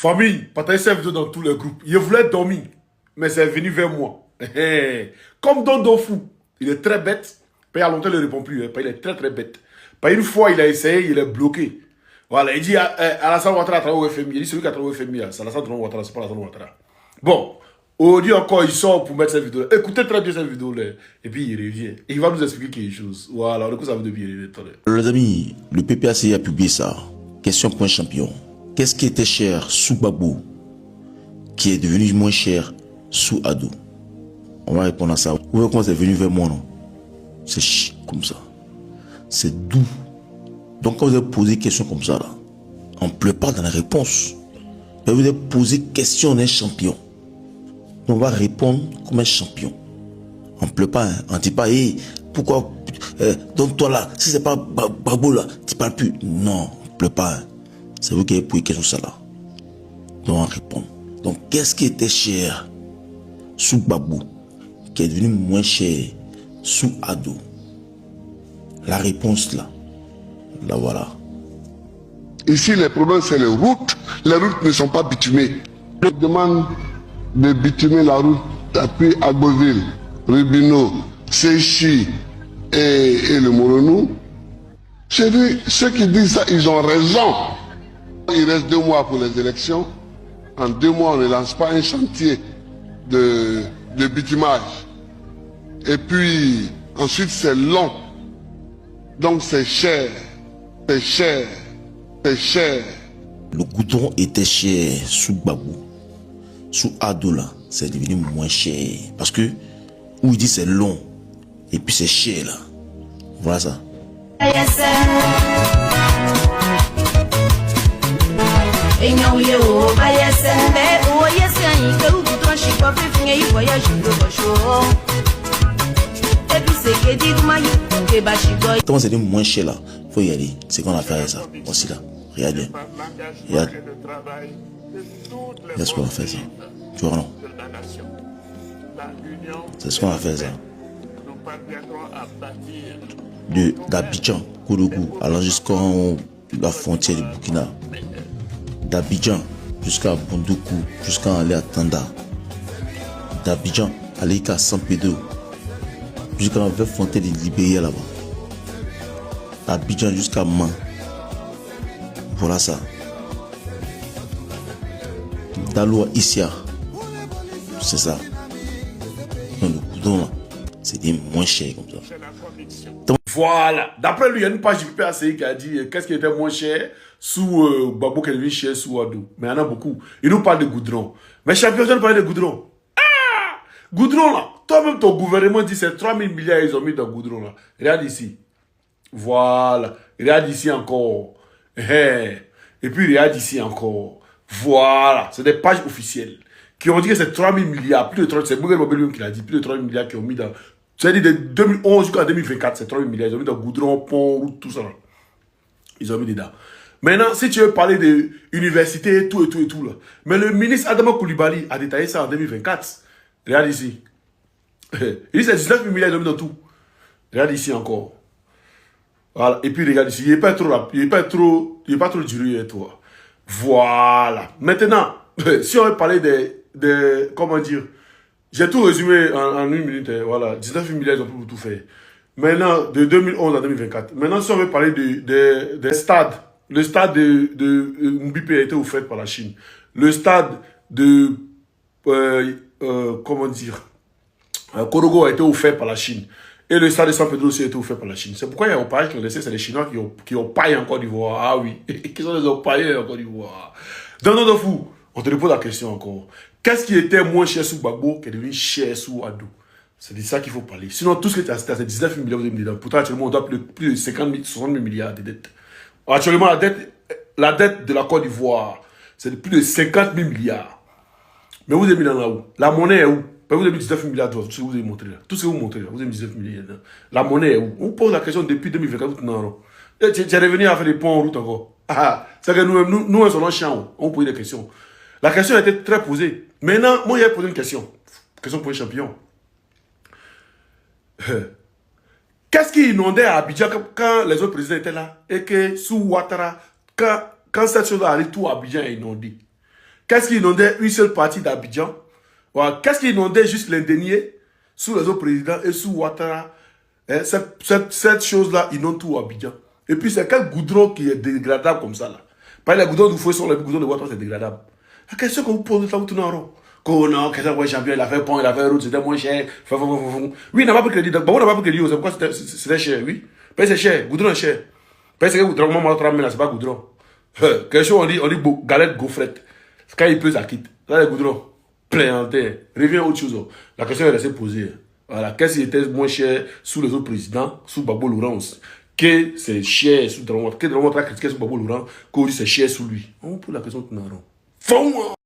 Famille, partagez cette vidéo dans tous les groupes. Je voulais dormir, mais c'est venu vers moi. Comme Don Dofou, il est très bête. Il y a longtemps, il ne répond plus. Il est très très bête. Pas une fois, il a essayé, il est bloqué. Voilà, il dit Alassane Ouattara a travaillé au FMI. Il dit celui qui a travaillé au FMI, c'est Alassane Ouattara, c'est pas Alassane Ouattara. Bon, aujourd'hui encore, il sort pour mettre cette vidéo. Écoutez très bien cette vidéo-là. Et puis il revient. Et il va nous expliquer quelque chose. Voilà, du coup, ça veut dire les amis, le PPAC a publié ça. Question pour un champion. Qu'est-ce qui était cher sous Gbagbo qui est devenu moins cher sous Ado? On va répondre à ça. Vous voyez comment c'est venu vers moi, non? C'est comme ça. C'est doux. Donc quand vous avez posé une question comme ça, là, on ne pleure pas dans la réponse. Mais vous avez posé question d'un champion. Donc on va répondre comme un champion. On ne pleure pas, hein. On ne dit pas, hey, pourquoi, donc toi là, si c'est pas Gbagbo là, tu parles plus. Non, on ne pleure pas. Hein. C'est vous qui avez posé question ça là. Donc on répond. Donc qu'est-ce qui était cher sous Gbagbo qui est devenu moins cher sous Ado? La réponse là, la voilà. Ici, les problèmes, c'est les routes. Les routes ne sont pas bitumées. Je demande de bitumer la route depuis Agboville, Rubino, Séchi et le Moronou. J'ai dit, ceux qui disent ça, ils ont raison. Il reste 2 mois pour les élections. En 2 mois, on ne lance pas un chantier de bitumage. Et puis, ensuite, c'est long. Donc, c'est cher. C'est cher. C'est cher. Le goudron était cher sous Gbagbo. Sous Ado là, c'est devenu moins cher. Parce que, où il dit c'est long, et puis c'est cher là. Voilà ça. Comment c'est devenu moins cher là? Faut y aller. C'est qu'on a fait ça. Aussi là. Regarde bien. Regarde. Regarde ce qu'on a fait ça. Tu vois non? C'est ce qu'on a fait ça. D'Abidjan, Koudougou, allant jusqu'à la frontière du Burkina. D'Abidjan jusqu'à Bundoukou, jusqu'à aller à Tanda. D'Abidjan, aller jusqu'à San Pedro. Jusqu'à la frontière du Libéria là-bas. D'Abidjan jusqu'à Man. Voilà ça. Daloa Issia. C'est ça. Donc, le coudon là, c'était moins cher comme ça. Voilà. D'après lui, il y a une page du PPAC qui a dit qu'est-ce qui était moins cher sous Gbagbo qui est devenu cher sous Ado. Mais il y en a beaucoup. Il nous parle de goudron. Mais champion, je ne parle de goudron. Ah! Goudron là. Toi-même, ton gouvernement dit c'est 3 000 milliards ils ont mis dans goudron là. Regarde ici. Voilà. Regarde ici encore. Et puis regarde ici encore. Voilà. C'est des pages officielles qui ont dit que c'est 3 000 milliards. Plus de 30. C'est Mouguel Mobile qui l'a dit. Plus de 3 000 milliards qui ont mis dans. C'est-à-dire de 2011 jusqu'à 2024, c'est 3 000 milliards. Ils ont mis dans goudron, pont, route, tout ça. Là. Ils ont mis dedans. Maintenant, si tu veux parler de université, tout là. Mais le ministre Adama Koulibaly a détaillé ça en 2024. Regarde ici. Il dit c'est 19 000 milliards, ils ont mis dans tout. Regarde ici encore. Voilà. Et puis regarde ici. Il n'est pas trop dur, toi. Voilà. Maintenant, si on veut parler de comment dire, j'ai tout résumé en 1 minute. Voilà. 19 000 milliards, ils ont pu tout faire. Maintenant, de 2011 à 2024. Maintenant, si on veut parler des stades, le stade de Mbipe a été offert par la Chine. Le stade de, comment dire, Korogo a été offert par la Chine. Et le stade de San Pedro aussi a été offert par la Chine. C'est pourquoi il y a un paille qui ont laissé, c'est les Chinois qui ont paillé en Côte d'Ivoire. Ah oui, qui sont les empaillés en Côte d'Ivoire. Dans fou, on te repose la question encore. Qu'est-ce qui était moins cher sous Gbagbo qui est devenu cher sous Ado? C'est de ça qu'il faut parler. Sinon, tout ce qui était à c'est 19 000 milliards dedans. Pourtant, actuellement, on doit plus de 50 000, 60 000 milliards de dettes. Actuellement, la dette de la Côte d'Ivoire, c'est de plus de 50 000 milliards. Mais vous avez mis dans là-haut. La monnaie est où? Vous avez mis 19 000 milliards, tout ce que vous avez montré là. Tout ce que vous montrez là, vous avez mis 19 000 milliards. La monnaie est où? On pose la question depuis 2024. Non. Tu es revenu à faire des ponts en route encore. C'est que nous, on sommes chiants. On pose des questions. La question a été très posée. Maintenant, moi, j'ai posé une question. Question pour un champion. Qu'est-ce qui inondait à Abidjan quand les autres présidents étaient là? Et que sous Ouattara, quand cette chose arrive, tout Abidjan est inondé. Qu'est-ce qui inondait une seule partie d'Abidjan? Voilà. Qu'est-ce qui inondait juste l'Indénié sous les autres présidents et sous Ouattara? Hein, cette chose-là inonde tout Abidjan. Et puis c'est quel goudron qui est dégradable comme ça là? Par les goudrons d'Oufoué sont les goudrons de Ouattara, c'est dégradable. La question qu'on vous pose, là, vous tournez en rond. Oh non, qu'est-ce que champion, il a fait pont, il a fait route, c'était moins cher. Oui, il n'a pas pris crédit. Bon, on n'a pas pris crédit, c'est pourquoi c'était cher, oui. Mais c'est cher, goudron est cher. Parce que goudron, moi, c'est pas goudron. Quelque chose, on dit galette gaufrette. Quand il pleut, ça quitte. Là, les goudrons, plein en terre. Revient autre chose. La question est restée posée. Voilà, qu'est-ce qui était moins cher sous les autres présidents, sous Babo Laurence, que c'est cher sous Dramot, que Dramot a critiqué sous Babo Laurent, qu'aujourd'hui c'est cher sous lui. On pose la question tout le temps.